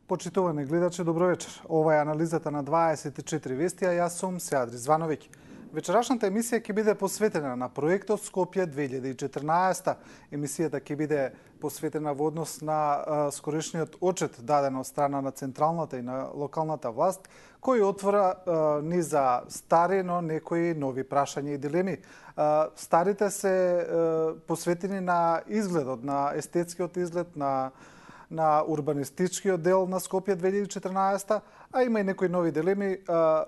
Почитувани гледачи, добро вечер. Ова е анализата на 24 вести, а јас сум Сеадрис Звановиќ. Вечерашната емисија ќе биде посветена на проектот Скопје 2014. Емисијата ќе биде посветена во однос на скорешниот отчет даден од страна на централната и на локалната власт, кој отвора низ за стари, но некои нови прашања и дилеми. Старите се посветени на изгледот, на естетскиот изглед, на урбанистичкиот дел на Скопје 2014, а има и некои нови дилеми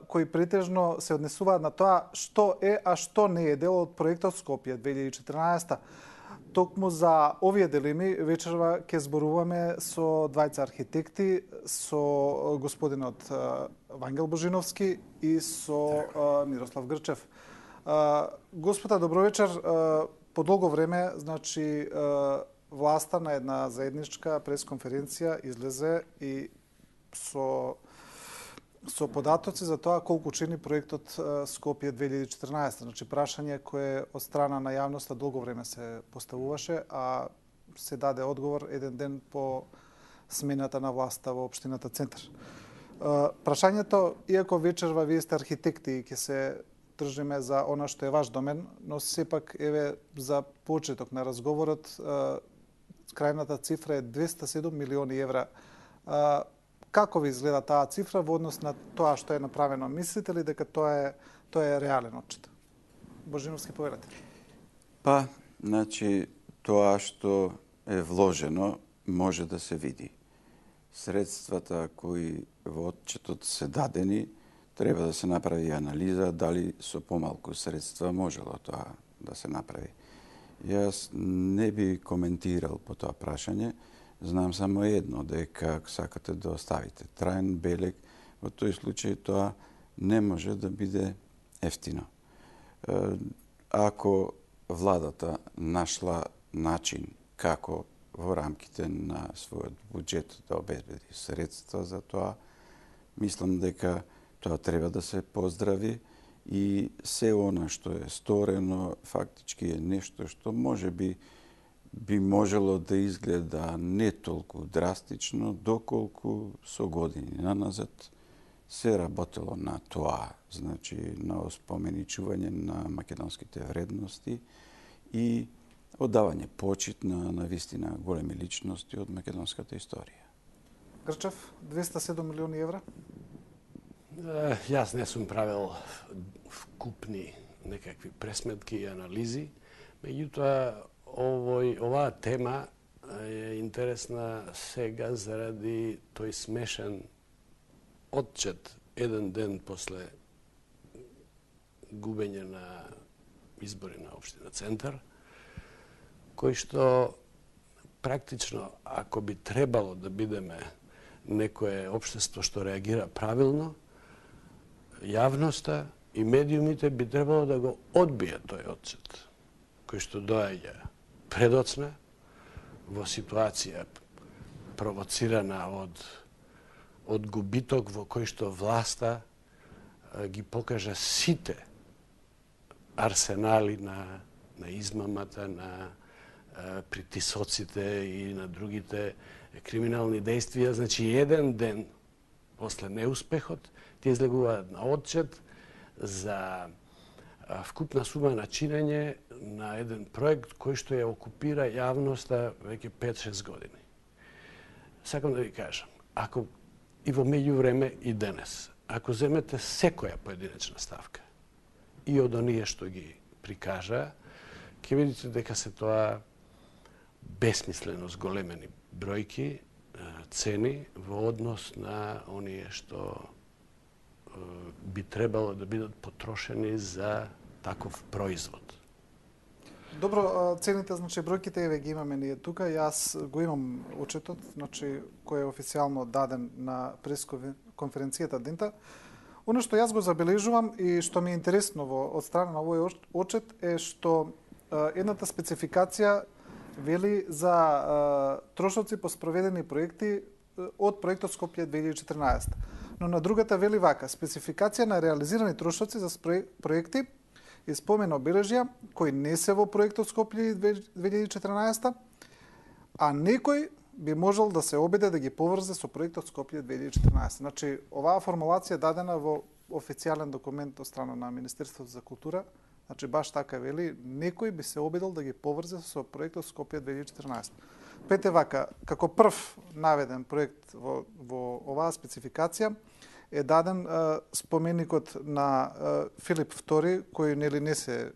кои претежно се однесуваат на тоа што е, а што не е дел од проектот Скопје 2014. Токму за овие дилеми вечерва ќе зборуваме со двајца архитекти, со господинот Вангел Божиновски и со Мирослав Грчев. Господа, добро вечер. По долго време, значи, власта на една заедничка пресконференција излезе и со податоци за тоа колку чини проектот Скопје 2014. Значи, прашање кое од страна на јавноста долго време се поставуваше, а се даде одговор еден ден по смената на власта во општината Центар. Прашањето, иако вечерва вие сте архитекти и ќе се држиме за она што е ваш домен, но сепак, еве, за почеток на разговорот, крајната цифра е 207 милиони евра. Како ви изгледа таа цифра во однос на тоа што е направено? Мислите ли дека тоа е реален отчет? Божиновски, повелете. Па, значи, тоа што е вложено може да се види. Средствата кои во отчетот се дадени, треба да се направи анализа дали со помалку средства можело тоа да се направи. Јас не би коментирал по тоа прашање. Знам само едно, дека сакате да оставите траен белег, во тој случај тоа не може да биде ефтино. Ако владата нашла начин како во рамките на својот буџет да обезбеди средства за тоа, мислам дека тоа треба да се поздрави. И се она што е сторено фактички е нешто што може би можело да изгледа не толку драстично, доколку со години наназад се работело на тоа, значи на оспоменичување на македонските вредности и оддавање почит на вистина големи личности од македонската историја. Грчев, 207 милиони евра? Јас не сум правил вкупни некакви пресметки и анализи, меѓутоа оваа тема е интересна сега заради тој смешен отчет еден ден после губење на избори на општина Центар, кој што практично, ако би требало да бидеме некое општество што реагира правилно, јавноста и медиумите би требало да го одбијат тој отчет, кој што доаѓа предоцна, во ситуација провоцирана од губиток во кој што власта ги покажа сите арсенали на измамата, на притисоците и на другите криминални действија. Значи, еден ден после неуспехот ти излегуваат на отчет за вкупна сума на чинење на еден проект кој што ја окупира јавноста веќе 5-6 години. Сакам да ви кажам, ако и во меѓувреме и денес, ако земете секоја поединечна ставка и од оние што ги прикажа, ќе видите дека се тоа бесмислено зголемени бројки, цени во однос на оние што би требало да бидат потрошени за таков производ. Добро, цените, значи бројките еве ги имаме ние тука. Јас го имам отчетот, значи кој е официјално даден на пресконференцијата дента. Оно што јас го забележувам и што ми е интересно од страна на овој отчет е што едната спецификација вели за трошоци по спроведени проекти од проектот Скопје 2014. Но на другата вели вака: спецификација на реализирани трошоци за проекти и спомен обележја кои не се во проектот Скопје 2014, а некои би можел да се обиде да ги поврзе со проектот Скопје 2014. Значи, оваа формулација е дадена во официјален документ од страна на Министерството за култура. Значи, баш така вели, некој би се обидел да ги поврзе со проектот Скопје 2014. Пете вака, како прв наведен проект во оваа спецификација е даден споменикот на Филип II, кој нели не се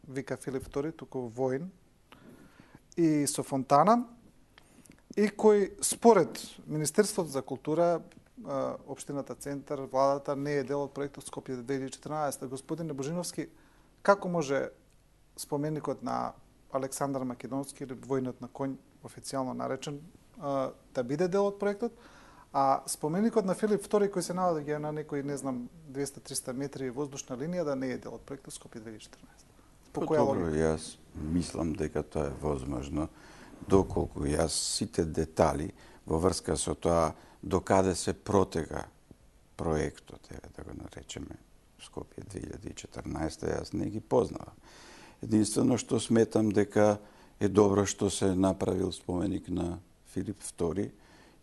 вика Филип II, туку воин, и со фонтана, и кој според Министерството за култура, Општината Центар, владата не е дел од проектот Скопје 2014. Господине Божиновски, како може споменикот на Александар Македонски или војнот на конј, официјално наречен, да биде дел од проектот, а споменикот на Филип II, кој се наоѓа на некои, не знам, 200-300 метри воздушна линија, да не е дел од проектот Скопје 2014. По која Добро, логика? јас мислам дека тоа е возможно, доколку јас сите детали во врска со тоа докаде се протега проектот, да го наречеме Скопје 2014, јас не ги познавам. Единствено што сметам дека е добро што се направил споменик на Филип II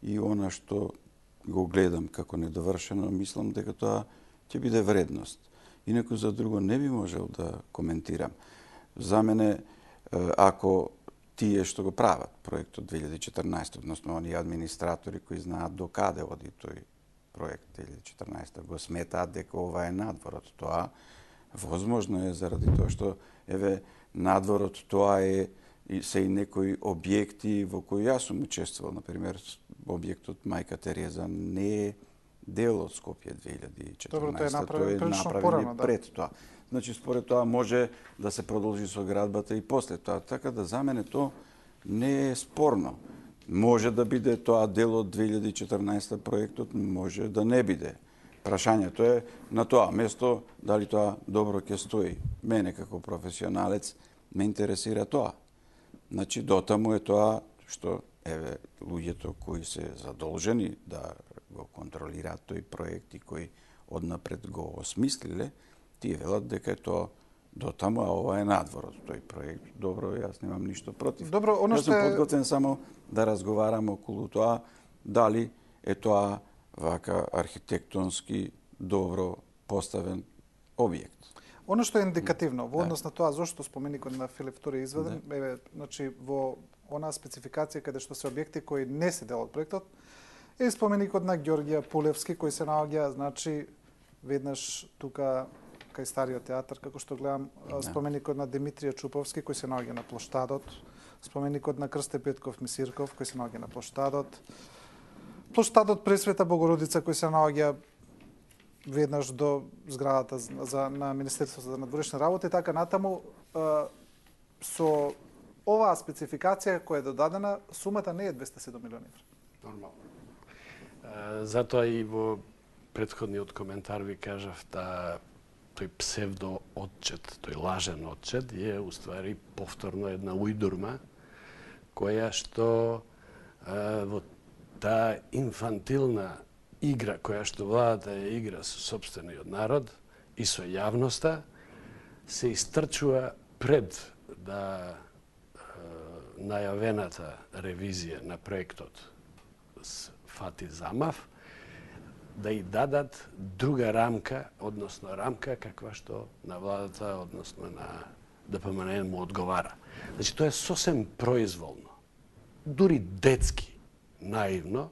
и она што го гледам како недовршено, мислам дека тоа ќе биде вредност. Инаку за друго не би можел да коментирам. За мене, ако тие што го прават проектот 2014, односно оние администратори кои знаат докаде оди тој проект 2014, го сметаат дека ова е надвор од тоа, возможно е заради тоа што еве надвор од тоа се и некои објекти во кои јас сум учествувал, например објектот Мајка Тереза не е дел од Скопје 2014. Добро, тој е тој направен е прилично направен порано, да. пред тоа. Значи, според тоа може да се продолжи со градбата и после тоа. Така да за мене тоа не е спорно. Може да биде тоа дел од 2014 проектот, може да не биде. Прашањето е на тоа место дали тоа добро ќе стои. Мене како професионалец ме интересира тоа. Значи, дотаму е тоа што еве луѓето кои се задолжени да го контролираат тој проект и кои однапред го осмислиле, тие велат дека е тоа дотаму, а ова е надвор од тој проект. Добро, јас немам ништо против. Добро, оно Јас што сум е... подготвен само да разговарам околу тоа дали е тоа вака архитектонски добро поставен објект. Оно што е индикативно во однос на тоа зошто споменикот на Филип II е изведен, еве, значи во онаа спецификација каде што се објекти кои не се дел од проектот, е споменикот на Ѓорѓија Пулевски кој се наоѓа, значи, веднаш тука кај Стариот театар, како што гледам, споменикот на Димитрија Чуповски кој се наоѓа на плоштадот, споменикот на Крсте Петков Мисирков кој се наоѓа на плоштадот, плоштадот Пресвета Богородица кој се наоѓа веднаш до зградата на Министерството за надворешни работи, така натаму со оваа спецификација која е додадена, сумата не е 207 милиони евра. Нормално. Затоа и во претходниот коментар ви кажав да тој псевдо отчет, тој лажен отчет е уствари повторно една ујдурма која што во таа инфантилна игра која што владата ја игра со сопствениот народ и со јавноста се истрчува пред да најавената ревизија на проектот фати замав, да и дадат друга рамка, односно рамка каква што на владата, односно на ДПМН му одговара. Значи, тоа е сосем произволно, дури детски, наивно,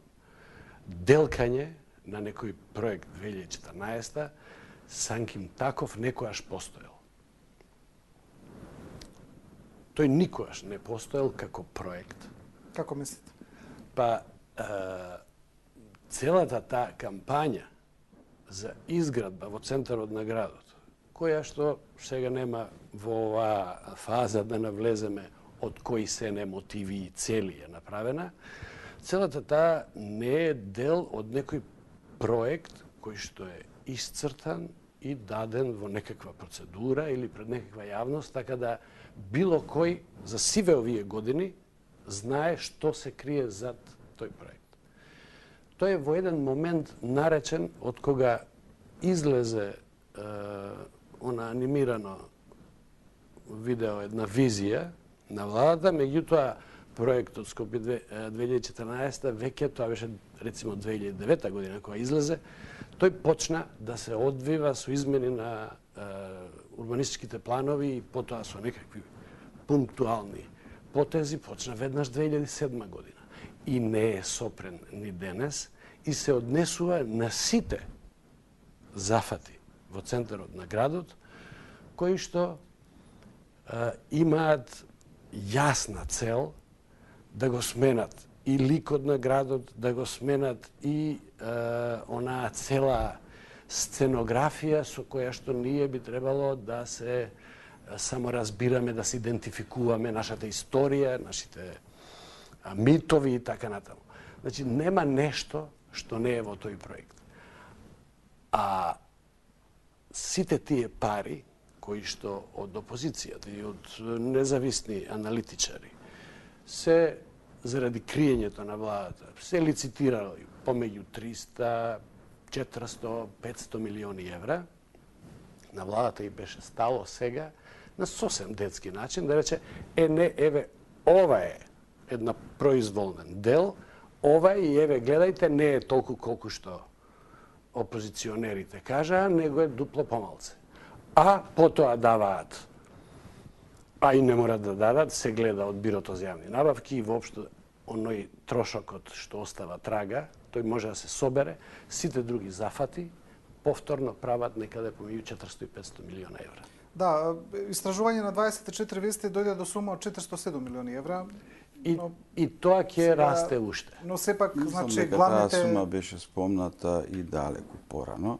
делкање на некој проект 2014 санким таков некојаш постоел. Тој никогаш не постоел како проект. Како мислите? Па, целата таа кампања за изградба во центарот на градот, која што сега нема во оваа фаза да навлеземе од кои се не мотиви и цели е направена, целата таа не е дел од некој проект кој што е исцртан и даден во некаква процедура или пред некаква јавност, така да било кој за сиве овие години знае што се крие зад тој проект. Тој е во еден момент наречен од кога излезе она анимирано видео, една визија на владата, меѓутоа проектот Скопје 2014, веќе тоа беше рецимо 2009 година кога излезе, тој почна да се одвива со измени на урбанистичките планови и потоа со некакви пунктуални потези, почна веднаш 2007 година. И не е сопрен ни денес и се однесува на сите зафати во центарот на градот, кои што имаат јасна цел да го сменат и ликот на градот, да го сменат и онаа цела сценографија со која што ние би требало да се само разбираме, да се идентификуваме нашата историја, нашите митови и така натаму. Значи, нема нешто што не е во тој проект. А сите тие пари, кои што од опозицијата и од независни аналитичари се заради криењето на владата, се лицитирали помеѓу 300, 400, 500 милиони евра, на владата и беше стало сега на сосем детски начин да рече, не, еве, ова е една произволен дел, ова и еве, гледајте, не е толку колку што опозиционерите кажаа, него е дупло помалце. А потоа даваат, а и не морат да дадат, се гледа од Бирото за јавни набавки и воопшто оној трошокот што остава трага, тој може да се собере, сите други зафати повторно прават некаде помеѓу 400 и 500 милиона евра. Да, истражување на 24 вести дојде до сума од 407 милиони евра. И тоа ќе расте уште. Но сепак, значи, дека главните... таа сума беше спомната и далеку порано,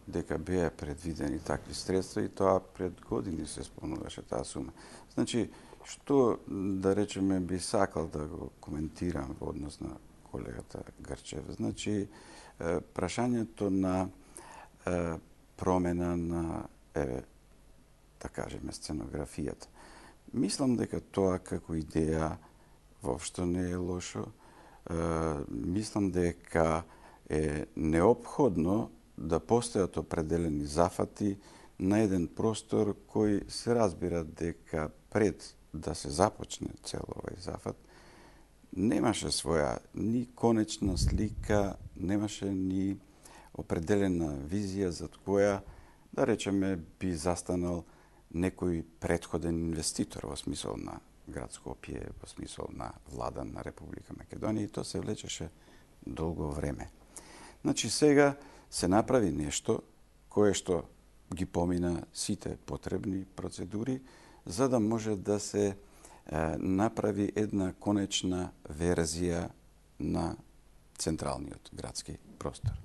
дека беа предвидени такви средства и тоа пред години се спомнуваше таа сума. Значи, што, да речеме, би сакал да го коментирам во однос на колегата Грчев. Значи, прашањето на промена на, да кажеме, сценографијата. Мислам дека тоа како идеја воопшто не е лошо. Мислам дека е неопходно да постојат определени зафати на еден простор кој се разбира дека пред да се започне цел овој зафат немаше своја ни конечна слика, немаше ни определена визија за која, да речеме, би застанал некој претходен инвеститор во смисол на град Скопје, во смисол на влада на Република Македонија, и тоа се влечеше долго време. Значи сега се направи нешто кое што ги помина сите потребни процедури за да може да се направи една конечна верзија на централниот градски простор.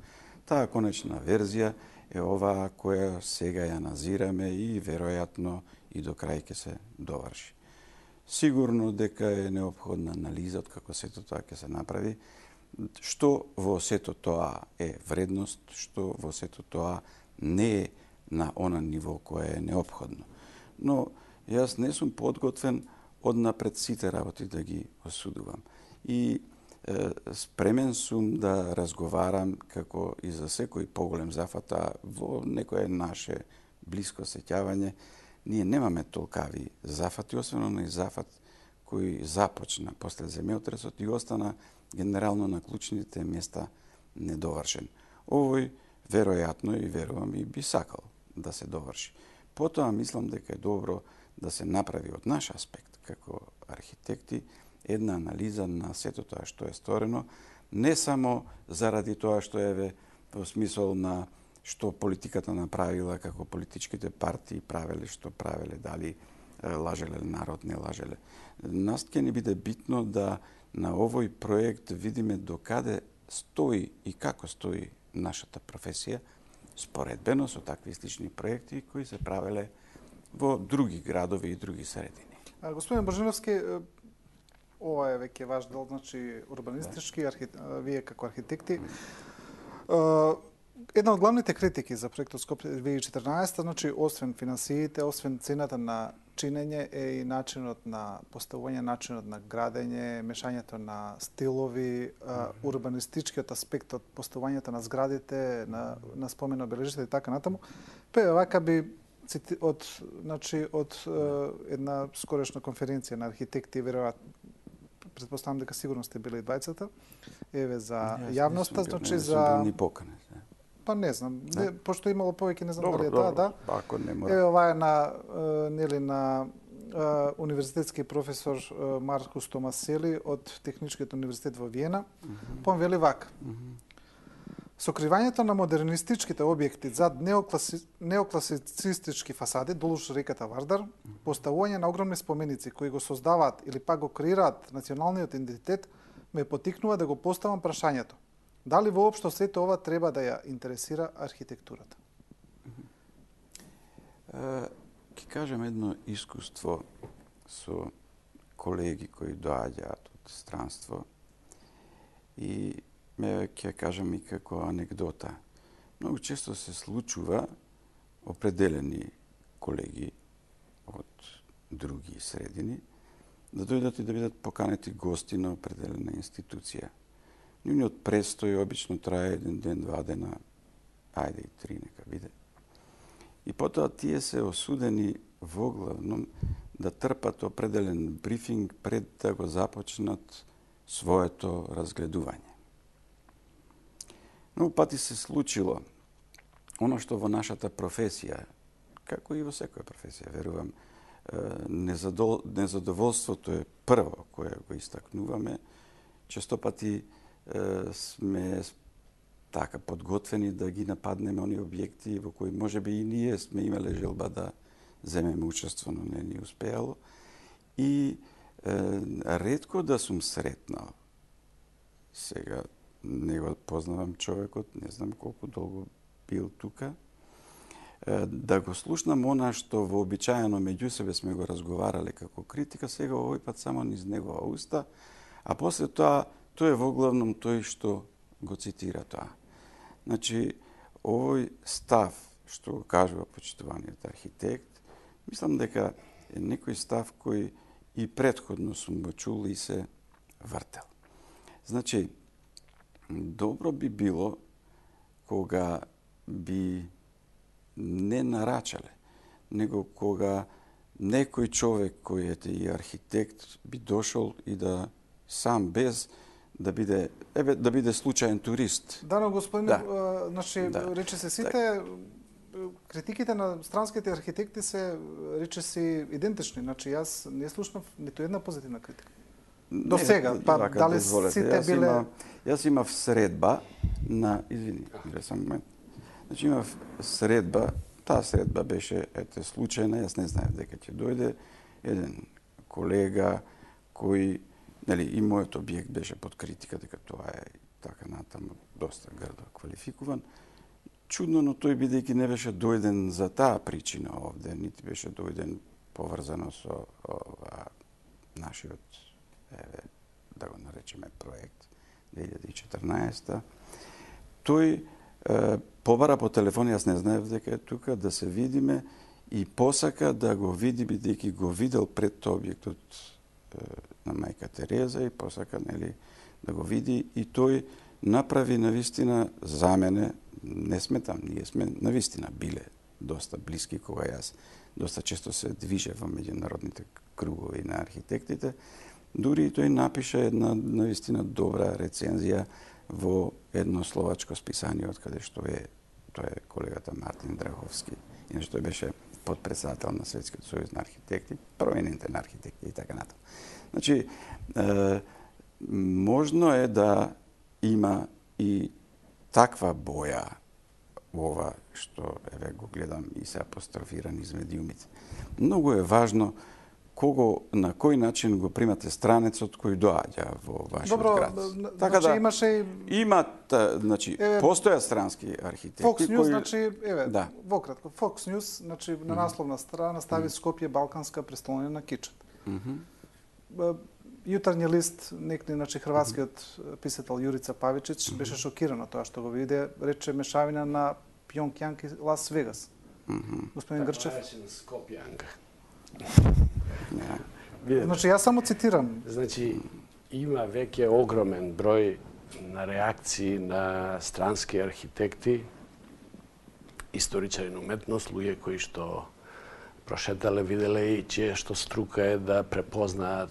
Таа конечна верзија е оваа која сега ја назираме и веројатно и до крај ќе се доврши. Сигурно дека е неопходна анализа од како сето тоа ќе се направи, што во сето тоа е вредност, што во сето тоа не е на она ниво кое е неопходно. Но јас не сум подготвен однапред сите работи да ги осудувам. И спремен сум да разговарам како и за секој поголем зафата во некое наше блиско сеќавање. Ние немаме толкави зафати, освен оној зафат кој започна после земјотресот и остана генерално на клучните места недовршен. Овој веројатно и верувам и би сакал да се доврши. Потоа мислам дека е добро да се направи од наш аспект како архитекти една анализа на сето тоа што е сторено, не само заради тоа што е во смисол на што политиката направила, како политичките партии правеле, што правеле, дали лажеле народ, не лажеле. Нас ќе ни биде битно да на овој проект видиме докаде стои и како стои нашата професија, споредбено со такви слични проекти кои се правеле во други градови и други средини. Господин Божиновски, ова е веќе ваш дел, значи урбанистички, вие како архитекти. Една од главните критики за проектот Скопје 2014, значи освен финансиите, освен цената на чинење е и начинот на поставување, начинот на градење, мешањето на стилови, урбанистичкиот аспект од поставувањето на зградите, на спомено обележите и така натаму. Вака би од една скорешна конференција на архитекти, веројатно Предпоставам дека сигурно сте били и двајцата. Еве за Јас јавноста, не сум значи бил за ни поканет. па не знам, пошто имало повеќе, не знам Добро, дали е добро, таа, да. ако не мора. Еве ова е на нели на универзитетски професор Маркус Томасели од Техничкиот универзитет во Виена. Пом вели вака. Сокривањето на модернистичките објекти зад неокласицистички фасади долуж реката Вардар, поставување на огромни споменици кои го создаваат или пак го креираат националниот идентитет, ме потикнува да го поставам прашањето. Дали воопшто сето ова треба да ја интересира архитектурата? Ќе кажем едно искуство со колеги кои доаѓаат од странство и ќе кажам и како анегдота. Многу често се случува определени колеги од други средини да дојдат и да бидат поканети гости на определена институција. Нивниот престој обично трае 1 ден, 2 дена, ајде и 3 нека биде. И потоа тие се осудени воглавном да трпат определен брифинг пред да го започнат своето разгледување. Многу пати се случило оно што во нашата професија, како и во секоја професија, верувам, незадоволството е прво кое го истакнуваме. Често пати сме така подготвени да ги нападнеме оние објекти во кои можеби и ние сме имале желба да земеме учество, но не ни успеало. И ретко да сум сретнал. Сега не го познавам човекот, не знам колку долго бил тука. Да го слушнам она што вообичаено меѓу себе сме го разговарале како критика, сега овој пат само низ негова уста, а после тоа тој е воглавном тој што го цитира тоа. Значи, овој став што го кажува почитуваниот архитект, мислам дека е некој став кој и претходно сум го чул и се вртел. Значи, добро би било кога би не нарачале, него кога некој човек кој е и архитект би дошол и да сам без да биде случаен турист. Да, но господин, Да. значи Да. рече се сите критиките на странските архитекти се рече си идентични. Значи јас не слушнав ниту една позитивна критика. До сега, па вака, дали дозволете. сите биле... Јас имав средба на... Извини, сам момент. Значи имав средба, таа средба беше случајна, јас не знаев дека ќе дојде еден колега кој, нели, и мојот објект беше под критика дека тоа е така натаму доста грдо квалификуван. Чудно, но тој бидејќи не беше дојден за таа причина овде, нити беше дојден поврзано со нашиот, да го наречеме, проект 2014. Тој побара по телефон, јас не знаев дека е тука, да се видиме и посака да го види, бидејќи го видел пред тоа објектот на мајка Тереза и посака, нели, да го види и тој направи навистина за мене, не сметам, ние сме навистина биле доста блиски кога јас доста често се движев во меѓународните кругови на архитектите. Дури и тој напише една навистина добра рецензија во едно словачко списание од каде што е, тоа е колегата Мартин Драховски. Иначе тој беше подпредседател на Светскиот сојуз на архитекти, провинентен архитекти и така натаму. Значи, можно е да има и таква боја ова што еве го гледам и се апострофиран из медиумите. Многу е важно на кој начин го примате странецот кој доаѓа во вашиот град. Така значи, имаше и... значи, постојат странски архитекти Fox News, кои... значи, еве, да. вократко, Fox News, значи, на насловна страна стави Скопје балканска престолнина на кичот. Јутренји лист, некој, значи, хрватскиот писател Јурица Павичич беше шокиран од тоа што го виде, рече мешавина на Пјонкјанг и Лас Вегас. Господин Грчев. Скопјанг. Значи, јас само цитирам. Значи, има веќе огромен број на реакции на странски архитекти, историчари на уметност, луѓе кои што прошетале, виделе и че што струка е да препознаат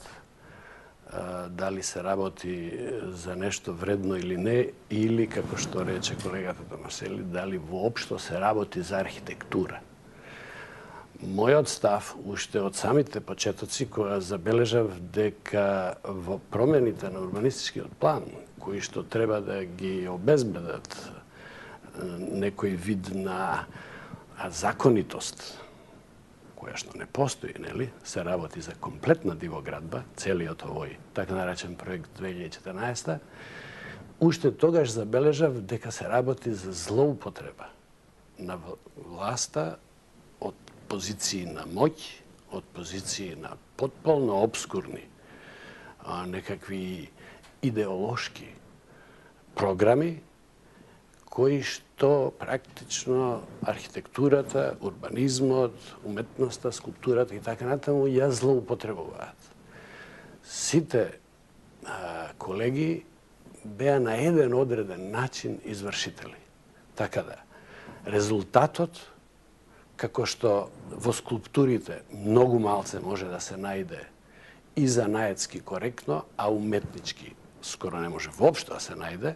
дали се работи за нешто вредно или не, или, како што рече колегата Томасели, дали воопшто се работи за архитектура. Мојот став, уште од самите почетоци, кога забележав дека во промените на урбанистичкиот план, кои што треба да ги обезбедат некој вид на законитост, која што не постои, нели? Се работи за комплетна дивоградба, целиот овој така наречен проект 2014, уште тогаш забележав дека се работи за злоупотреба на власта од позиции на моќ, од позиции на потполно обскурни некакви идеолошки програми, кои што практично архитектурата, урбанизмот, уметноста, скулптурата и така натаму ја злоупотребуваат. Сите колеги беа на еден одреден начин извршители. Така да, резултатот, како што во скулптурите многу малце може да се најде и занаетски коректно, а уметнички скоро не може воопшто да се најде,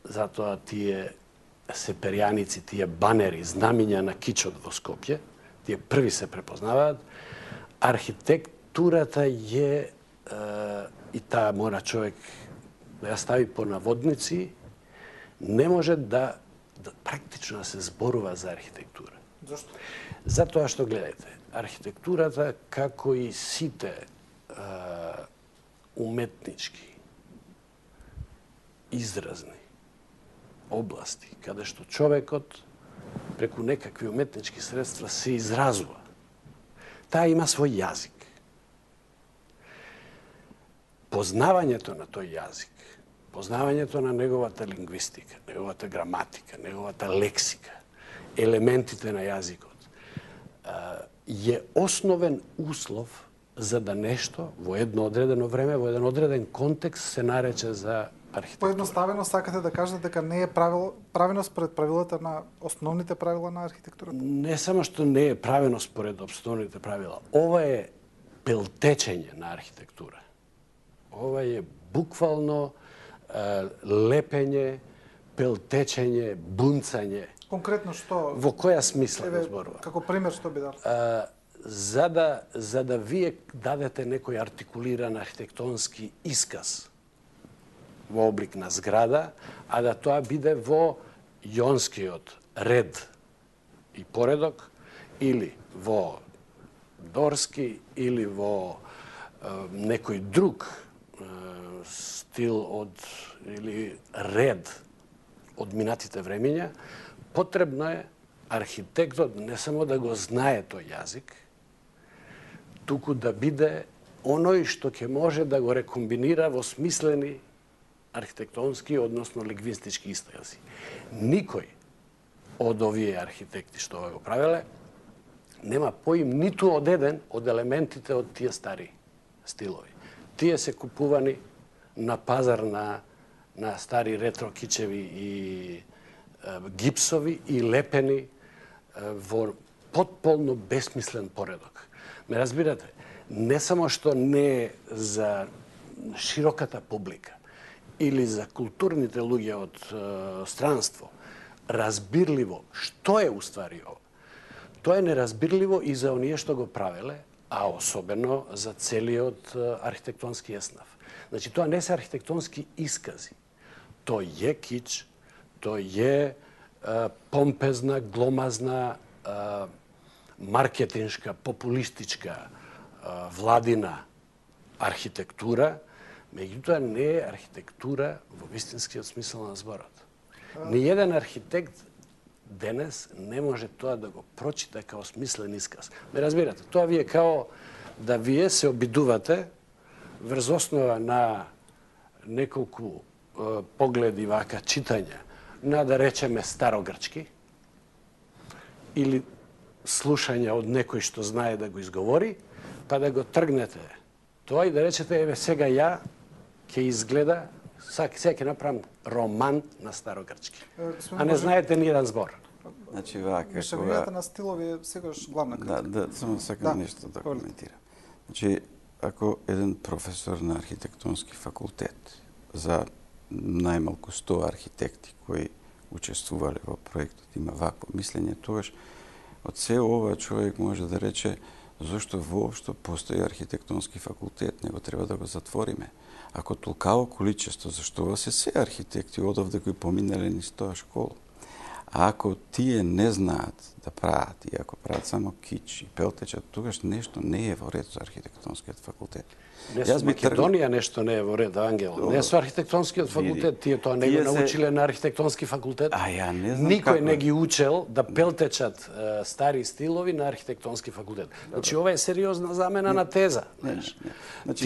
затоа тие сеперјаници, тие банери, знамиња на кичот во Скопје, тие први се препознаваат. Архитектурата е, и таа мора човек да ја стави по наводници, не може да практично да се зборува за архитектура. Зошто? Затоа што, гледайте, архитектурата, како и сите уметнички, изразни области, каде што човекот преку некакви уметнички средства се изразува. Таа има свој јазик. Познавањето на тој јазик, познавањето на неговата лингвистика, неговата граматика, неговата лексика, елементите на јазикот, е основен услов за да нешто во едно одредено време, во еден одреден контекст се нарече за архитектура. Поедноставено сакате да кажете дека не е правено според правилата на основните правила на архитектурата? Не само што не е правено според основните правила, ова е пелтечење на архитектура. Ова е буквално лепење, пелтечење, бунцање. Конкретно што? Во која смисла го зборува? Како пример што би дал? За да вие дадете некој артикулиран архитектонски исказ во облик на зграда, а да тоа биде во јонскиот ред и поредок, или во дорски, или во некој друг стил или ред од минатите времења, потребно е архитектот не само да го знае тој јазик, туку да биде оној што ќе може да го рекомбинира во смислени архитектонски, односно лингвистички изрази. Никој од овие архитекти што го правеле нема поим ниту од еден од елементите од тие стари стилови. Тие се купувани на пазар на стари ретро кичеви и гипсови и лепени во потполно бесмислен поредок. Ме разбирате, не само што не е за широката публика или за културните луѓе од странство разбирливо што е уствари ова. Тоа е неразбирливо и за оние што го правеле, а особено за целиот архитектонски еснав. Значи, тоа не се архитектонски искази. Тој е кич, тој е помпезна, гломазна, маркетиншка, популистичка владина архитектура, меѓутоа не е архитектура во вистинскиот смисол на зборот. Ниеден архитект денес не може тоа да го прочита као смислен исказ. Ме разбирате, тоа ви е као да вие се обидувате врз основа на неколку погледи вака читања на, да речеме, старогрчки или слушање од некој што знае да го изговори, па да го тргнете тоа и да речете, еве сега ја ќе изгледа, сега ќе направам роман на старогрчки. А не знаете ни еден збор. Значи, вака, Мешавината на стилови е сегаш главна критика. Да, само сакам нешто да коментирам. Значи, ако еден професор на архитектонски факултет за најмалку 100 архитекти кои учествувале во проектот има вакво мислење, тогаш од се ова човек може да рече зошто воопшто постои архитектонски факултет, него треба да го затвориме. Ако толкаво количество, зашто се архитекти одовде кои поминале низ тоа школа. А ако тие не знаат да прават, и ако прават само кич и пелтечат, тогаш нешто не е во ред со архитектонскиот факултет. Не со Македонија нешто не е во ред, Ангел. Не со архитектонскиот факултет. Тие тоа не го научиле на архитектонски факултет. А ја не знам Никој не ги учел да пелтечат стари стилови на архитектонски факултет. Значи, ова е сериозна замена на теза. Значи,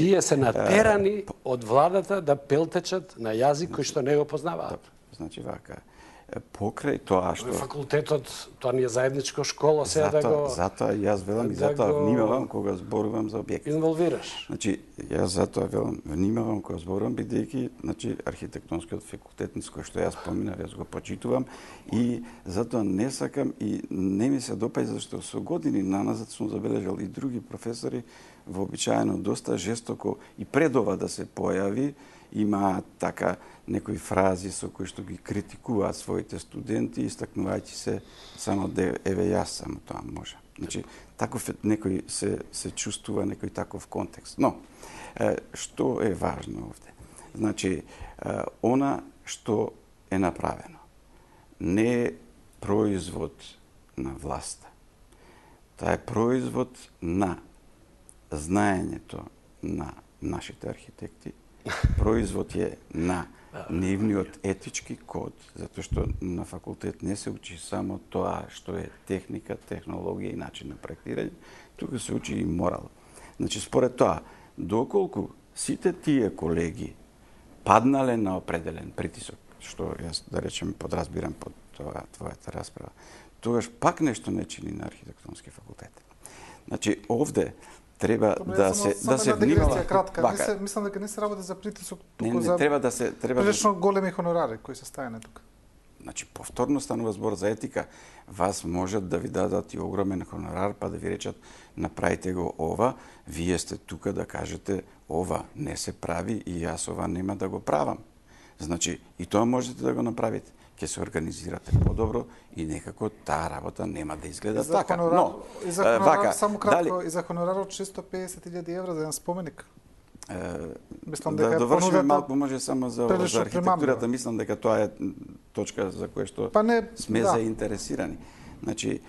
тие се натерани од владата да пелтечат на јазик кој што не го познаваат. Значи, вака, покрај тоа што... Факултетот, тоа ни е заедничко школа, сега да го... Затоа јас велам и затоа внимавам кога зборувам за објекти. Инволвираш. Значи, јас затоа велам, внимавам кога зборувам, бидејќи, значи, архитектонскиот факултет низ кој што јас поминав, јас го почитувам и затоа не сакам и не ми се допаѓа зашто со години наназад сум забележал и други професори вообичаено доста жестоко и пред ова да се појави имаат така некои фрази со кои што ги критикуваат своите студенти, истакнувајќи се само да еве јас само тоа може. Значи, таков некој се чувствува некој таков контекст. Но, што е важно овде? Значи, она што е направено не е производ на власта. Таа е производ на знаењето на нашите архитекти, производ е на нивниот етички код, затоа што на факултет не се учи само тоа што е техника, технологија и начин на проектирање, тука се учи и морал. Значи, според тоа, доколку сите тие колеги паднале на определен притисок, што јас да речем подразбирам под тоа твојата расправа, тогаш пак нешто не чини на архитектонски факултет. Значи, овде треба да се внимава. Кратка. Мислам дека не се работи за притисок, туку за треба прилично големи хонорари кои се стајане тука. Значи, повторно станува збор за етика. Вас можат да ви дадат и огромен хонорар, па да ви речат направите го ова, вие сте тука да кажете ова не се прави и јас ова нема да го правам. Значи, и тоа можете да го направите. Ќе се организирате подобро и некако таа работа нема да изгледа така. Но, и за хонорар, само кратко, и за хонорар од 650.000 евра за еден споменик. Мислам дека да довршиме малку може само за архитектурата, мислам дека тоа е точка за која што сме заинтересирани. Значи,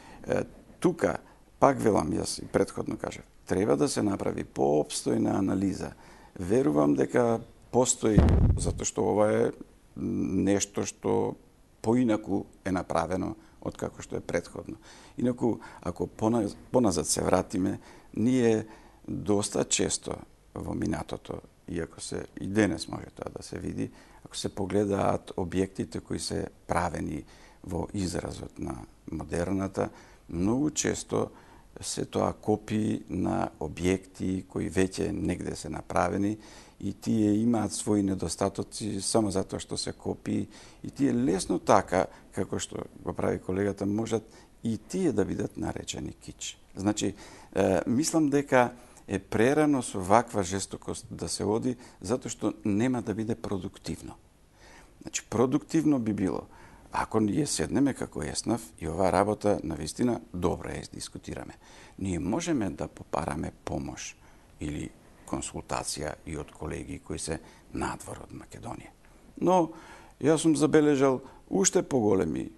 тука пак велам јас и претходно кажав, треба да се направи поопстојна анализа. Верувам дека постои, затоа што ова е нешто што поинаку е направено од како што е претходно. Инаку, ако поназад се вратиме, ние доста често во минатото, иако се и денес може тоа да се види, ако се погледаат објектите кои се правени во изразот на модерната, многу често се тоа копии на објекти кои веќе негде се направени и тие имаат своји недостатоци само затоа што се копии и тие лесно така, како што го прави колегата, можат и тие да бидат наречени кич. Значи, мислам дека е прерано со ваква жестокост да се оди, затоа што нема да биде продуктивно. Значи, продуктивно би било, ако ние седнеме како ЕСНАФ и оваа работа навистина добро ја дискутираме. Ние можеме да попараме помош или консултација и од колеги кои се надвор од Македонија. Но, јас сум забележал уште поголеми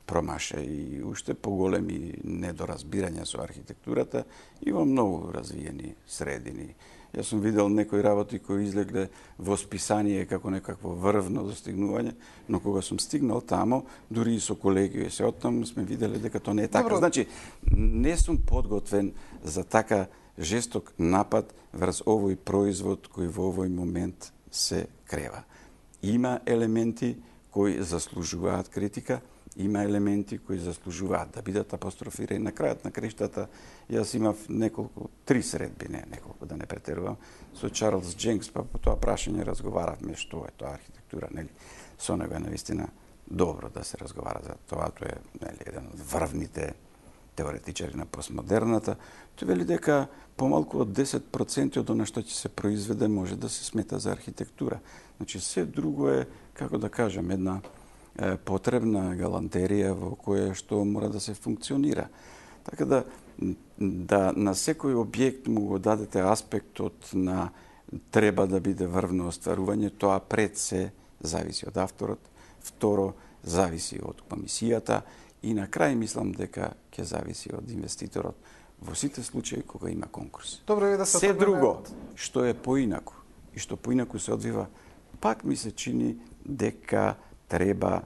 промашаи и уште поголеми недоразбирања со архитектурата и во многу развиени средини. Јас сум видел некои работи кои излегле во списание како некакво врвно достигнување, но кога сум стигнал тамо, дури и со колеги се оттаму сме виделе дека тоа не е така. Значи, не сум подготвен за така жесток напад врз овој производ кој во овој момент се крева. Има елементи кои заслужуваат критика, има елементи кои заслужуваат да бидат апострофирани. На крајот на криштата, јас имав три средби, неколку да не претерувам, со Чарлс Дженкс, па по тоа прашање разговаравме што е тоа архитектура, нели? Со него е навистина добро да се разговара за тоа, тоа е еден од врвните теоретичари на постмодерната, тој вели дека помалку од 10% од она што ќе се произведе може да се смета за архитектура. Значи, се друго е, како да кажем, една потребна галантерија во која што мора да се функционира. Така да на секој објект му го дадете аспектот на треба да биде врвно остварување, тоа пред се зависи од авторот, второ зависи од комисијата и на крај мислам дека ќе зависи од инвеститорот во сите случаи кога има конкурс. Добро е да се се друго што е поинаку и што поинаку се одвива, пак ми се чини дека треба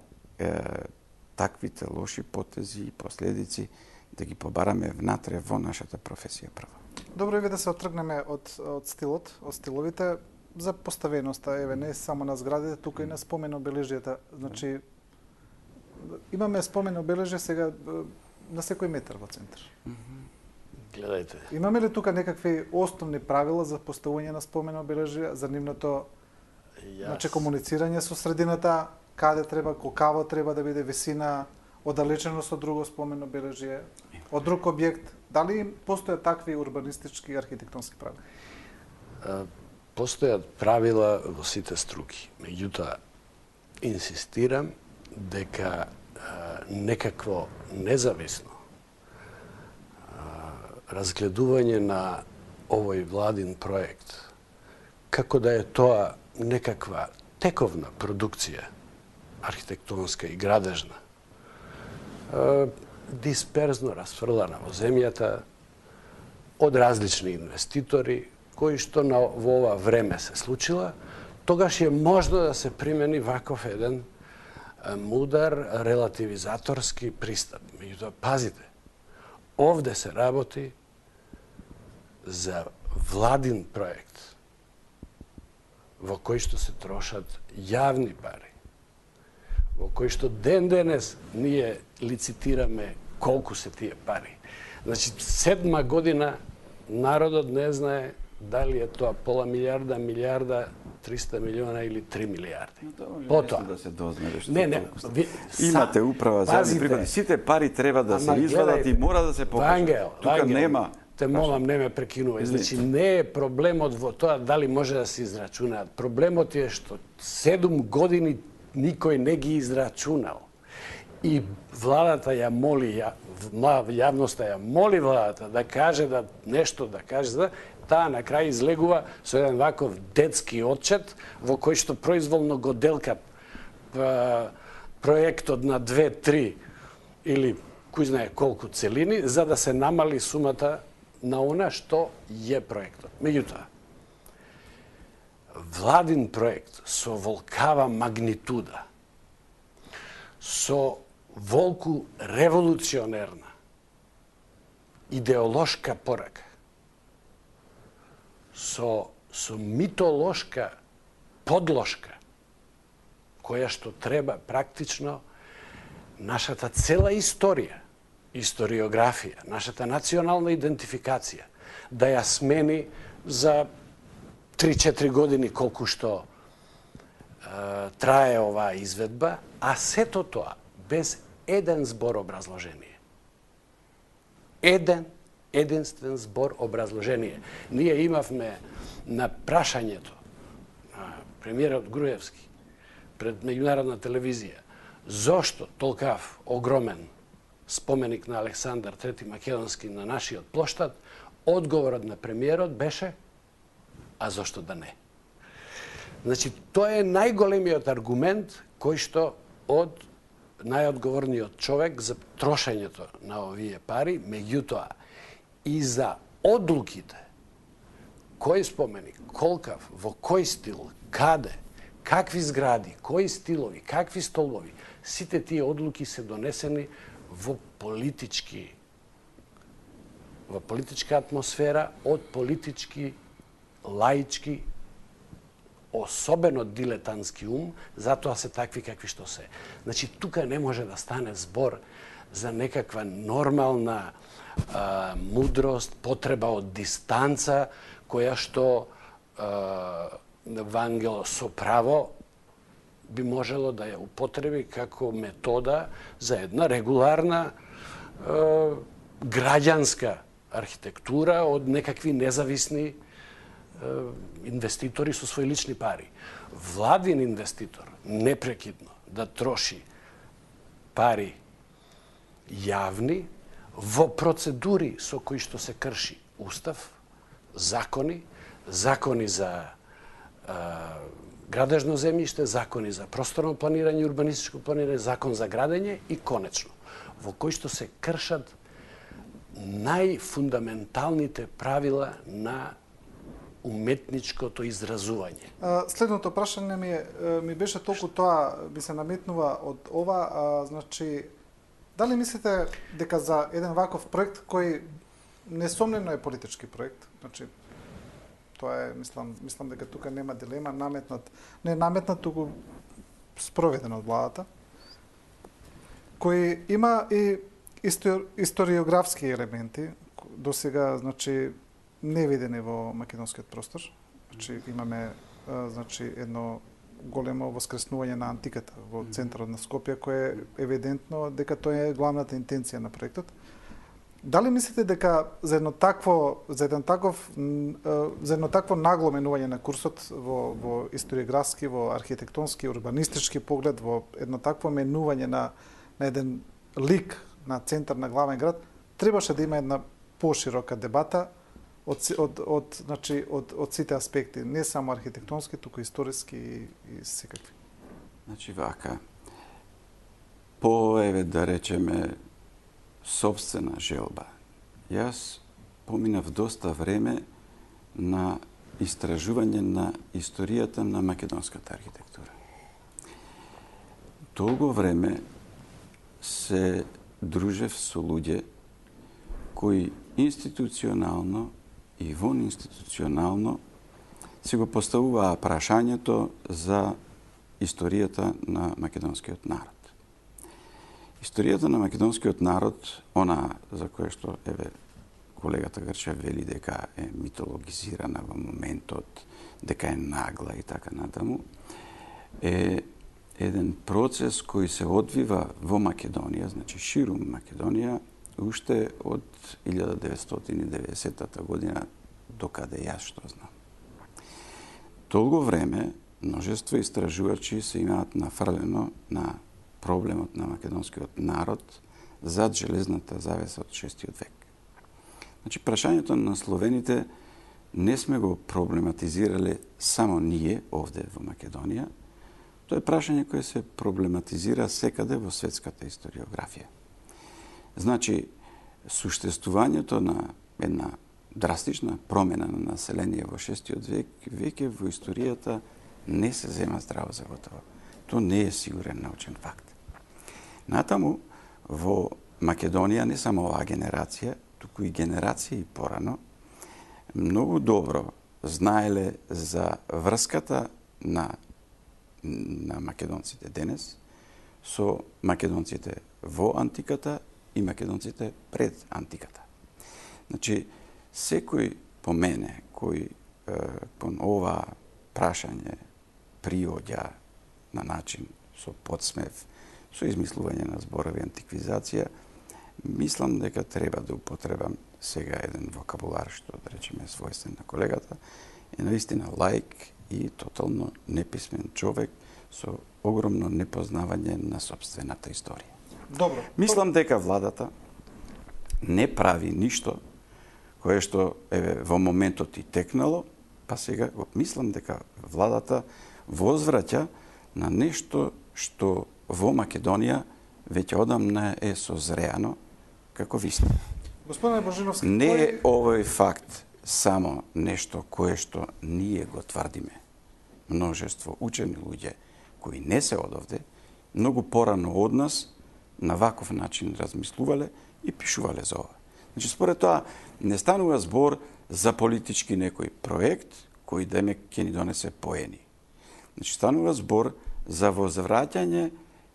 таквите лоши потези и последици да ги побараме внатре во нашата професија прво. Добро е да се отргнеме од стилот, од стиловите за поставеноста, еве не само на зградите, тука и на спомен обележјата. Значи имаме спомен обележје сега на секој метар во центар. Гледајте. Имаме ли тука некакви основни правила за поставување на спомен обележја, за нивното значи комуницирање со средината, каде треба, колкаво треба да биде висина, оддалеченост од друго спомено обележје, од друг објект? Дали постојат такви урбанистички и архитектонски правила? Постојат правила во сите струки. Меѓутоа, инсистирам дека некакво независно разгледување на овој владин проект, како да е тоа некаква тековна продукција, архитектонска и градежна, дисперзно расфрлана во земјата од различни инвеститори, кои што во ова време се случила, тогаш е можно да се примени ваков еден мудар релативизаторски пристап. Меѓутоа, пазите, овде се работи за владин проект во кој што се трошат јавни пари, во кој што ден денес ние лицитираме колку се тие пари. Значи, 7 година народот не знае дали е тоа пола милиарда, милиарда, 300 милиона или 3 милиарди. Потоа да се дознае што не, имате управа за јавни приходи. Сите пари треба да се извадат и мора да се покажат. Тука нема. Те молам, не ме прекинувај. Значи, не е проблемот во тоа дали може да се израчунаат. Проблемот е што 7 години никој не ги израчунал. И владата ја моли, јавноста ја моли владата да каже да нешто да каже, за таа на крај излегува со еден ваков детски отчет во кој што произволно го делка проектот на 2-3 или кој знае колку целини за да се намали сумата на она што е проектот. Меѓутоа, владин проект со волкава магнитуда, со волку револуционерна идеолошка порака, со митолошка подлошка, која што треба практично нашата цела историја, историографија, нашата национална идентификација, да ја смени за 3-4 години колку што трае оваа изведба, а сето тоа без еден збор образложение. Единствен збор образложение. Ние имавме на прашањето на премиерот Груевски пред меѓународна телевизија зошто толкав огромен споменик на Александар III Македонски на нашиот плоштад, одговорот на премиерот беше а зошто да не. Значи, тоа е најголемиот аргумент кој што од најодговорниот човек за трошењето на овие пари, меѓутоа и за одлуките, кој споменик, колкав, во кој стил, каде, какви згради, кои стилови, какви столбови, сите тие одлуки се донесени во политичка атмосфера од политички, лаички, особено дилетантски ум, затоа се такви какви што се. Значи, тука не може да стане збор за некаква нормална мудрост, потреба од дистанца, која што Вангел со право би можело да ја употреби како метода за една регуларна граѓанска архитектура од некакви независни инвеститори со своји лични пари. Владин инвеститор непрекидно да троши пари јавни во процедури со кои што се крши устав, закони за градежно земјиште, закони за просторно планирање, урбанистичко планирање, закон за градење и конечно, во кои што се кршат најфундаменталните правила на уметничкото изразување. Следното прашање ми беше толку тоа, ми се наметнува од ова, значи, дали мислите дека за еден ваков проект кој несомнено е политички проект, значи, тоа е, мислам дека тука нема дилема, не наметнат, туку спроведен од владата, кој има и историографски елементи, до сега, значи, невидени во македонскиот простор. Значи, имаме едно големо воскреснување на антиката во центарот на Скопје, кое е евидентно дека тоа е главната интенција на проектот. Дали мислите дека за едно такво нагломенување на курсот во историографски, во архитектонски, урбанистички поглед, во едно такво менување на еден лик на центар на главен град, требаше да има една поширока дебата од сите аспекти, не само архитектонски, туку историски и секакви. Значи вака, да речеме, собствена желба. Јас поминав доста време на истражување на историјата на македонската архитектура. Долго време се дружев со луѓе кои институционално и вонинституционално си го поставуваа прашањето за историјата на македонскиот народ. Историјата на македонскиот народ, она за кое што колегата Грчев вели дека е митологизирана во моментот, дека е нагла и така натаму, е еден процес кој се одвива во Македонија, значи ширум Македонија, уште од 1990 година, докаде јас што знам. Долго време множество истражувачи се имаат нафрлено на проблемот на македонскиот народ зад железната завеса од 6 век. Значи, прашањето на словените не сме го проблематизирале само ние овде во Македонија. Тоа е прашање кое се проблематизира секаде во светската историографија. Значи, суштествувањето на една драстична промена на население во 6 век веќе во историјата не се зема здраво за готово. Тоа не е сигурен научен факт. Натаму, во Македонија, не само оваа генерација, туку и генерации порано, многу добро знаеле за врската на македонците денес со македонците во антиката и македонците пред антиката. Значи, секој по мене, кој кон ова прашање приоѓа на начин со подсмев, со измислување на зборови антиквизација, мислам дека треба да употребам сега еден вокабулар што, да речеме, својствен на колегата, е наистина лаик и тотално неписмен човек со огромно непознавање на собствената историја. Добро. Мислам дека владата не прави ништо кое што во моментот и текнало, па сега мислам дека владата возвраќа на нешто што во Македонија веќе одамна е созреано како вистина. Господине Божиновски, не е овој факт само нешто кое што ние го тврдиме. Множество учени луѓе кои не се одовде, многу порано од нас на ваков начин размислувале и пишувале за ова. Значи, според тоа, не станува збор за политички некој проект кој демек ќе ни донесе поени. Значи, станува збор за возвраќање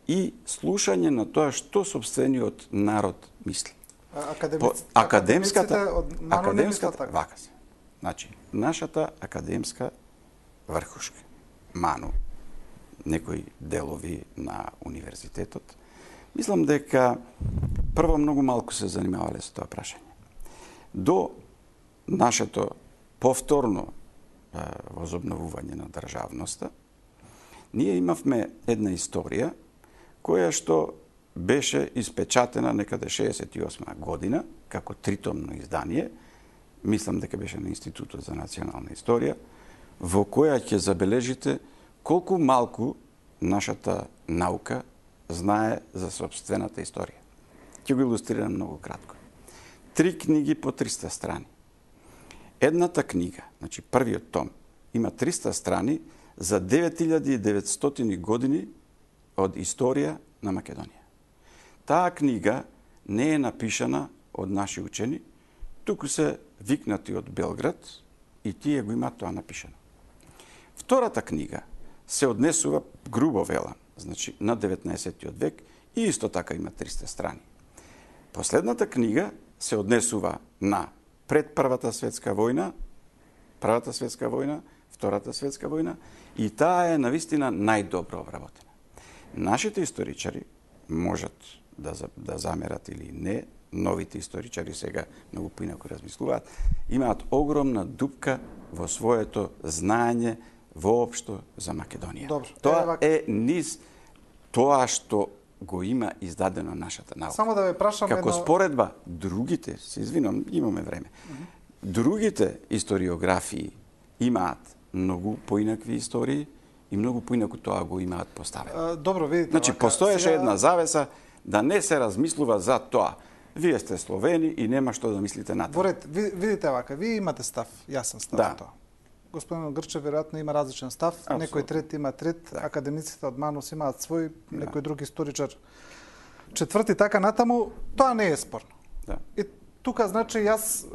и слушање на тоа што собствениот народ мисли. Академската вака се. Значи, нашата академска врхушка, ману, некои делови на универзитетот, мислам дека прво многу малку се занимавале со тоа прашање. До нашето повторно возобновување на државноста, ние имавме една историја која што беше испечатена некаде 68 година, како тритомно издание, мислам дека беше на Институтот за национална историја, во која ќе забележите колку малку нашата наука знае за собствената историја. Ќе го илустрирам многу кратко. 3 книги по 300 страни. Едната книга, значи првиот том, има 300 страни за 9900 години од историја на Македонија. Таа книга не е напишана од наши учени, туку се викнати од Белград и тие го имаат тоа напишано. Втората книга се однесува, грубо велам, значи на 19. век и исто така има 300 страни. Последната книга се однесува на пред Првата светска војна, Првата светска војна, Втората светска војна и таа е навистина најдобро обработена. Нашите историчари можат да замерат или не, новите историчари сега многу поинаку размислуваат, имаат огромна дупка во своето знаење воопшто за Македонија. Добро. Тоа е низ тоа што го има издадено нашата наука. Само да ве прашам како едно... споредба, другите, се извинувам, имаме време, другите историографии имаат многу поинакви истории и многу поинаку тоа го имаат поставено. Добро, видите. Значи, вака, постоеше сега... една завеса да не се размислува за тоа. Вие сте Словени и нема што да мислите на тоа. Борет, видите вака, вие имате став, јасен став Да. за тоа. Господин Грчев веројатно има различен став, Апсолутно. некој трет има трет, академиците од Манус имаат свој, некој друг историчар четврти, така натаму, тоа не е спорно. Да. И тука, значи, јас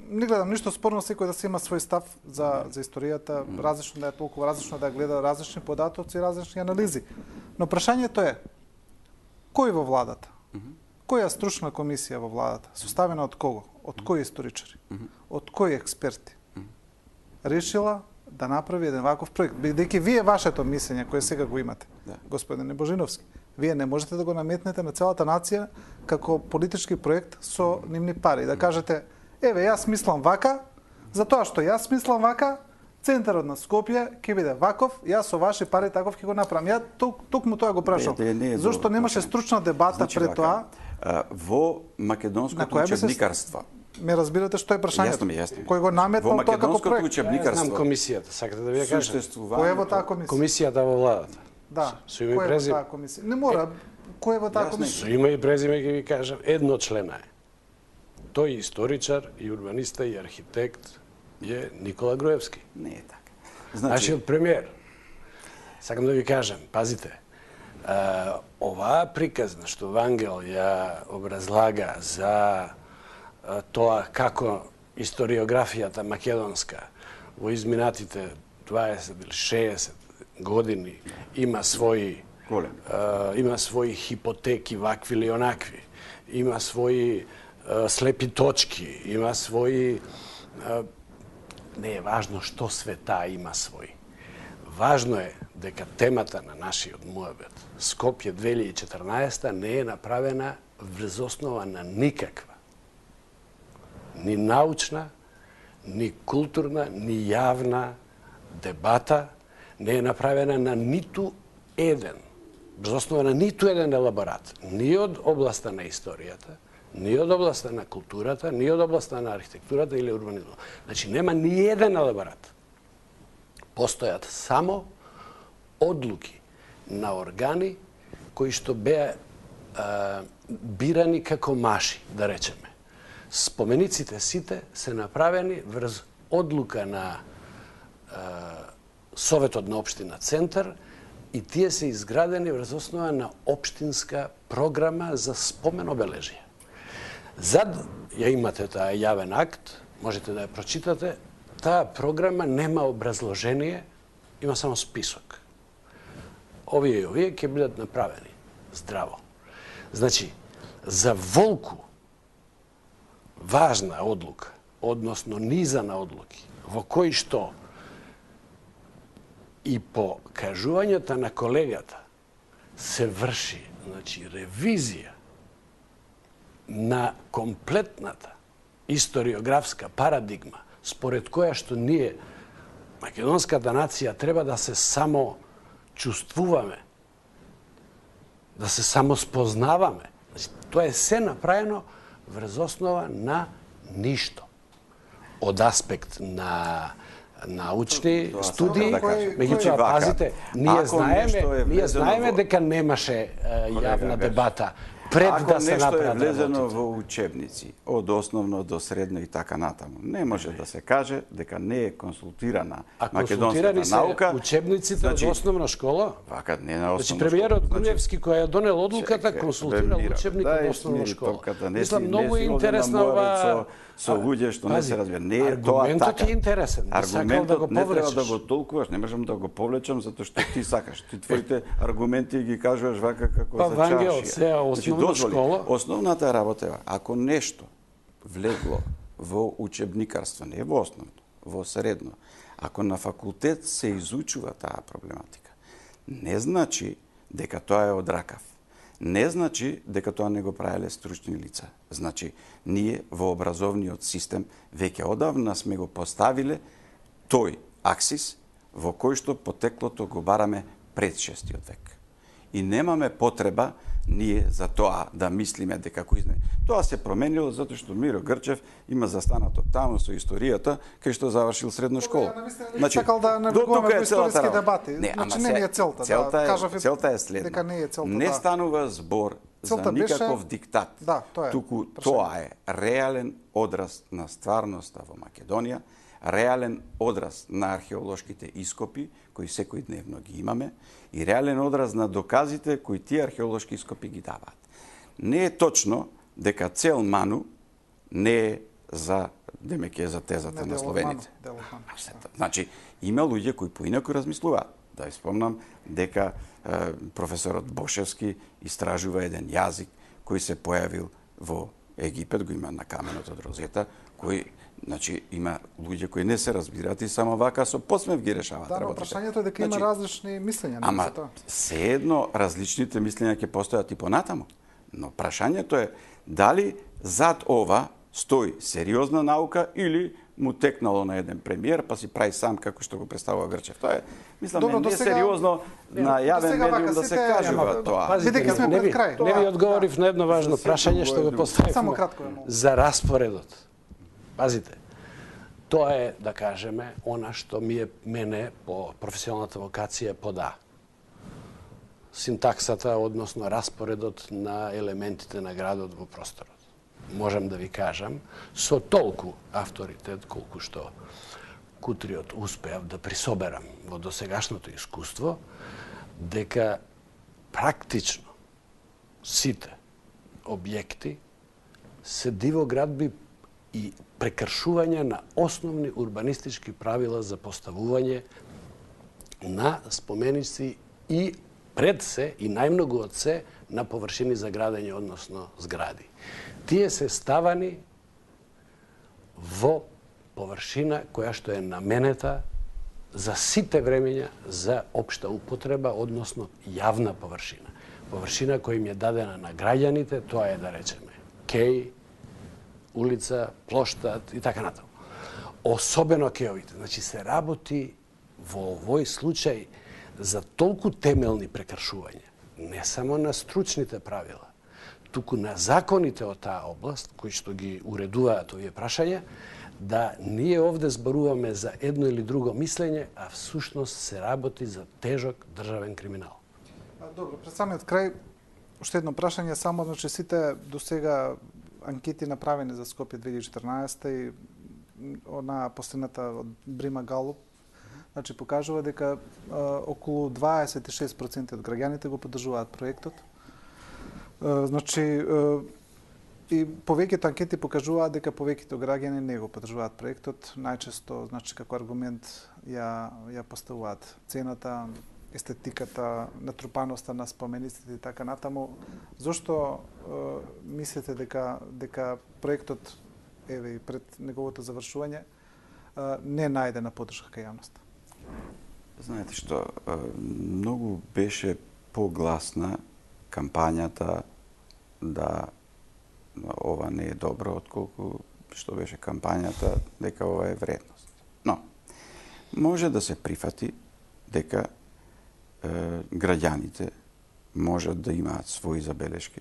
не гледам ништо спорно, секој да се има свој став за историјата, различно да е толку, различно да гледа различни податоци, различни анализи. Но прашањето е, кој во владата? Која стручна комисија во владата? Составена од кого? Од кои историчари? Од кои експерти? Решила да направи еден ваков проект. Бидејќи вие вашето мислење, кое сега го имате, господине Божиновски, вие не можете да го наметнете на целата нација како политички проект со нивни пари. Да кажете, еве, јас мислам вака, затоа што јас мислам вака, центарот на Скопје ќе биде ваков, јас со ваши пари таков ќе го направам. Ја токму тоа го прашам. Зошто немаше стручна дебата пред тоа? Во македонското учебникарство. Ме разбирате што е прашањето? Јасно. Кој го наметнал тоа како македонското проект? учебникарство. Знам комисијата, сакате да ви ја кажам. Кој е во таа комисија? Комисијата во владата. Да. Со име и Кој е во презиме. таа комисија? Не мора. Кој е во таа Јасно е. комисија? Со име и презиме ќе ви кажам, едно члена е. Тој историчар и урбаниста и архитект е Никола Груевски. Не е така. Нашиот премиер. Сакам да ви кажам, пазите, оваа приказна што Вангел ја образлага за тоа како историографијата македонска во изминатите 20 или 60 години има своји има своји хипотеки вакви или онакви, има своји слепи точки, има своји не е важно што света има своји. Важно е дека темата на нашиот муабет Скопје 2014 не е направена врз основа на никаква ни научна, ни културна, ни јавна дебата, не е направена на ниту еден, врз основа на ниту еден елаборат, ни од областа на историјата, ни од областа на културата, ни од областа на архитектурата или урбанизмот. Значи, нема ни еден елаборат. Постојат само одлуки на органи кои што беа бирани како маши, да речеме. Спомениците сите се направени врз одлука на Советот на општина Центар и тие се изградени врз основа на општинска програма за спомен обележија. Зад ја имате таа јавен акт, можете да ја прочитате, таа програма нема образложение, има само список. Овие и овие ќе бидат направени. Здраво. Значи, за Волку важна одлука, односно низа на одлуки, во кои што и по кажувањата на колегата се врши, значи, ревизија на комплетната историографска парадигма според која што ние, македонската нација, треба да се само чувствуваме, да се само спознаваме. Значи, тоа е се направено врз основа на ништо. Од аспект на научни студии, меѓутоа пазите, ние знаеме дека немаше јавна дебата пред да се направат Ако нешто е влезено работите. во учебници, од основно до средно и така натаму, не може да се каже дека не е консултирана А македонската консултирани се наука. учебниците Значи, од основна школа? Вака не на Значи, основна премиерот школа. Груевски, кој ја донел одлуката, Чекај, консултирал Мира, учебник дај од основна смири школа. топката, Мислам, не многу си е овде интересна на морет ова... со луѓе што не Пази, се разбира. Не е тоа аргументот така. е интересен. Би сакал да Аргументот го не треба да повлечеш. го толкуваш, не можам да го повлечам затоа што ти сакаш. Ти твоите аргументи ги кажуваш вака како Па, за Ванге, чаршија. од сеа основна дозволи, школа. Основната работа е, ако нешто влегло во учебникарство, не во основно, во средно, ако на факултет се изучува таа проблематика, не значи дека тоа е од ракав. Не значи дека тоа не го правеле стручни лица. Значи, ние во образовниот систем веќе одавна сме го поставиле тој аксис во кој што потеклото го бараме пред 6 век. И немаме потреба ние за тоа да мислиме дека кој знае. Тоа се променило затоа што Миро Грчев има застанато таму со историјата кај што завршил средна школа. Сакал да навикуваме во историски дебати. Значи не ни е целта. Целта е следна. Дека не е целта. Не станува збор Целта за беше... никаков диктат. Да, тоа е. Туку тоа е реален одраз на стварноста во Македонија, реален одраз на археолошките ископи, кои секој дневно ги имаме, и реален одраз на доказите кои тие археолошки ископи ги даваат. Не е точно дека цел Ману не е за демеќе за тезата на словените. Значи, има луѓе кои поинаку размислуваат. Да ви спомнам дека професорот Бошевски истражува еден јазик кој се појавил во Египет, го има на каменот од Розета, кој значи има луѓе кои не се разбираат и само вака со посмев ги решаваат да, работите. Прашањето е дека има различни мислења. Ама за тоа. seедно различните мислења ќе постојат и понатаму. Но прашањето е дали зад ова стои сериозна наука или му текнало на еден премиер, па си прави сам како што го представува Грчев. Тоа е, мислам, Добро, не досега- сериозно на јавен досега вака медиум да се сите- кажува Ама, тоа. пази, бидејќи сме пред крај. Не ви одговорив на едно важно За сето прашање што го е го друго. поставивме Само кратко е молам. за распоредот. Пазите, тоа е, да кажеме, она што мене по професионалната вокација пода. Синтаксата, односно распоредот на елементите на градот во просторот. Можам да ви кажам, со толку авторитет колку што Кутриот успеав да присоберам во досегашното искуство, дека практично сите објекти се дивоградби и прекршување на основни урбанистички правила за поставување на споменици и пред се и најмногу од се на површини за градење, односно згради. Тие се ставани во површина која што е наменета за сите времења за општа употреба, односно јавна површина. Површина која им е дадена на граѓаните, тоа е, да речеме, кеј, улица, плоштад и така натаму. Особено кеовите. Значи се работи во овој случај за толку темелни прекршувања, не само на стручните правила, туку на законите од таа област, кои што ги уредуваат овие прашања, да ние овде зборуваме за едно или друго мислење, а всушност се работи за тежок државен криминал. Добро, пред самиот крај, уште едно прашање, само значи сите досега анкети направени за Скопје 2014 и она последната од Брима Галуп, значи покажува дека околу 26% од граѓаните го поддржуваат проектот. Значи и повеќето анкети покажуваат дека повеќето граѓани не го поддржуваат проектот. Најчесто, значи како аргумент ја поставуваат цената, естетиката, натрупаноста на спомениците и така натаму. Зошто мислите дека проектот еве и пред неговото завршување не најде на поддршка кај јавноста? Знаете што, многу беше погласна кампањата да ова не е добро, отколку што беше кампањата, дека ова е вредност. Но, може да се прифати дека граѓаните можат да имаат своји забелешки.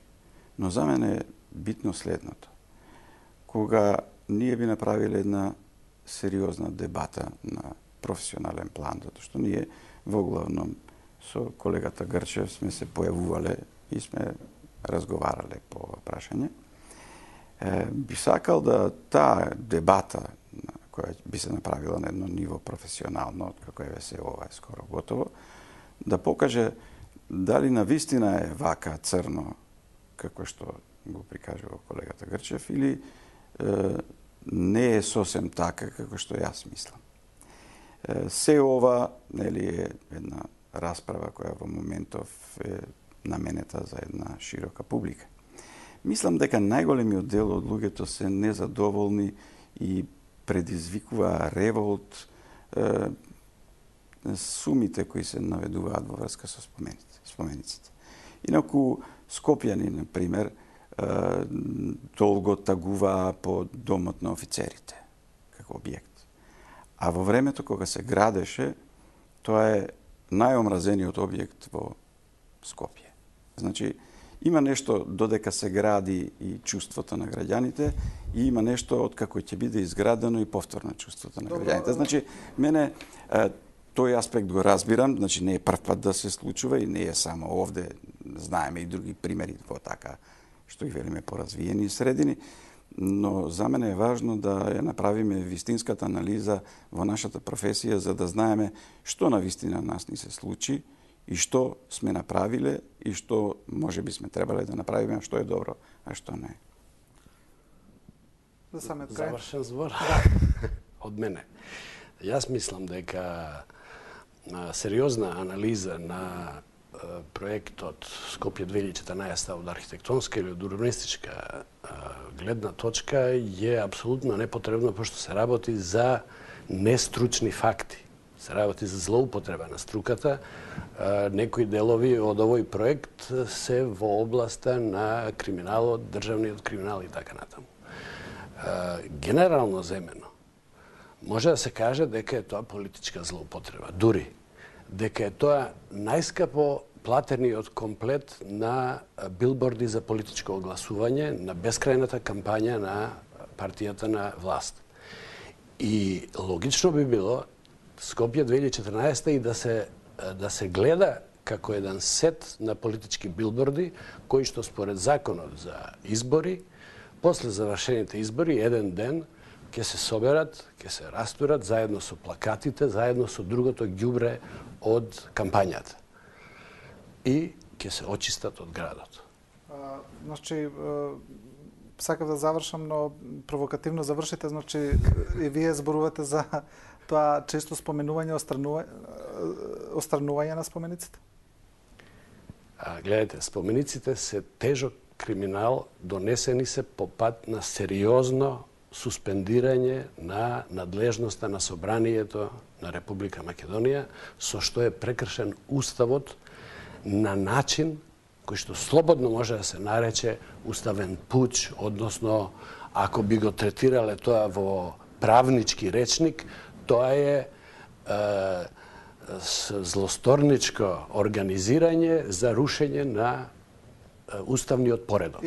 Но за мене е битно следното. Кога ние би направиле една сериозна дебата на професионален план, затоа што ние во главном со колегата Грчев сме се појавувале и сме разговарале по ова прашање. Би сакал да таа дебата која би се направила на едно ниво професионално, како е се ова е скоро готово, да покаже дали навистина е вака црно, како што го прикажува колегата Грчев, или не е сосем така како што јас мислам. Се ова нели е една расправа која во моментов е наменета за една широка публика. Мислам дека најголемиот дел од луѓето се незадоволни и предизвикува револт сумите кои се наведуваат во врска со спомениците. Инаку скопјани, на пример, долго тагуваа по домот на офицерите како објект. А во времето кога се градеше, тоа е најомразениот објект во Скопје. Значи, има нешто додека се гради и чувството на граѓаните и има нешто откако ќе биде изградено и повторно чувството на граѓаните. Значи, мене тој аспект го разбирам, значи не е прв пат да се случува и не е само овде, знаеме и други примери во така, што ги велиме поразвиени средини, но за мене е важно да ја направиме вистинската анализа во нашата професија за да знаеме што на вистина нас ни се случи и што сме направиле и што може би сме требале да направиме, а што е добро, а што не. За самиот крај. Завршен збор од мене. Јас мислам дека сериозна анализа на проектот Скопје 2014 од архитектонска или од урбанистичка гледна точка е апсолутно непотребно, пошто се работи за нестручни факти. Се работи за злоупотреба на струката. Некои делови од овој проект се во областа на криминалот, државниот криминал и така натаму. Генерално земено, може да се каже дека е тоа политичка злоупотреба. Дури дека е тоа најскапо платениот комплет на билборди за политичко огласување на бескрајната кампања на партијата на власт. И логично би било Скопје 2014 и да се гледа како еден сет на политички билборди кои што според законот за избори, после завршените избори, еден ден ќе се соберат, ќе се растурат заедно со плакатите, заедно со другото ѓубре од кампањата. И ќе се очистат од градот. Значи, сакав да завршам, но провокативно завршите, значи и вие зборувате за тоа често споменување остранување на спомениците? Гледайте, спомениците се тежок криминал, донесени се по пат на сериозно суспендирање на надлежноста на Собранието на Република Македонија, со што е прекршен уставот на начин кој што слободно може да се нарече уставен пуч, односно, ако би го третирале тоа во правнички речник, тоа е злосторничко организирање за рушење на уставниот поредок.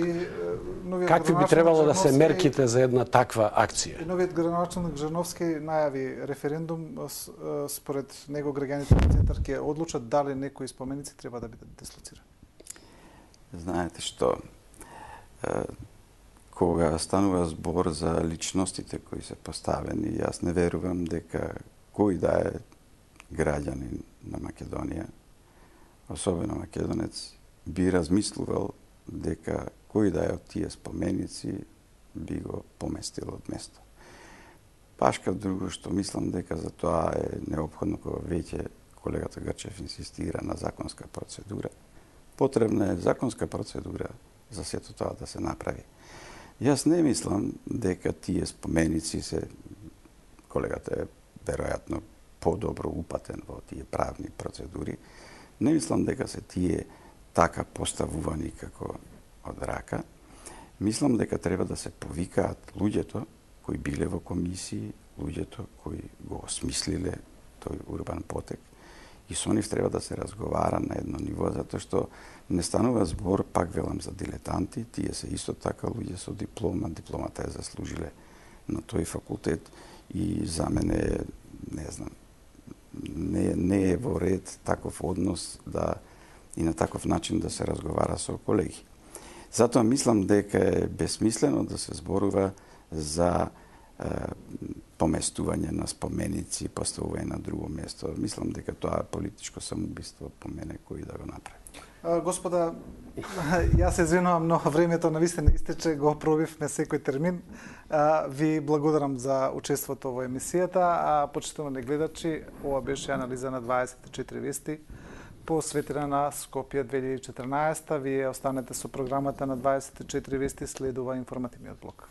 Какви би требало да се мерките за една таква акција? И новиот градоначалник Жановски најави референдум, според него граѓаните на центар ќе одлучат дали некои споменици треба да бидат дислоцирани. Знаете што, кога станува збор за личностите кои се поставени, јас не верувам дека кој да е граѓанин на Македонија, особено македонец, би размислувал дека кој да е од тие споменици би го поместил од место. Пашка друго што мислам дека за тоа е неопходно, кога веќе колегата Грчев инсистира на законска процедура. Потребна е законска процедура за сето тоа да се направи. Јас не мислам дека тие споменици се, колегата е веројатно подобро упатен во тие правни процедури, не мислам дека се тие така поставувани како од рака. мислам дека треба да се повикаат луѓето кои биле во комисии, луѓето кои го осмислиле тој урбан потек, и со нив треба да се разговара на едно ниво, затоа што не станува збор, пак велам, за дилетанти, тие се исто така луѓе со диплома, дипломата ја заслужиле на тој факултет, и за мене, не знам, не е во ред таков однос да и на таков начин да се разговара со колеги. Затоа мислам дека е безсмислено да се зборува за поместување на споменици, поставување на друго место. Мислам дека тоа е политичко самоубиство по мене кој да го направи. Господа, јас се извинувам, но времето навистина истече, го пробивме секој термин. Ви благодарам за учеството во емисијата, почитувани гледачи, ова беше анализа на 24 вести посветена на Скопје 2014. Вие останете со програмата на 24 вести, следува информативниот блок.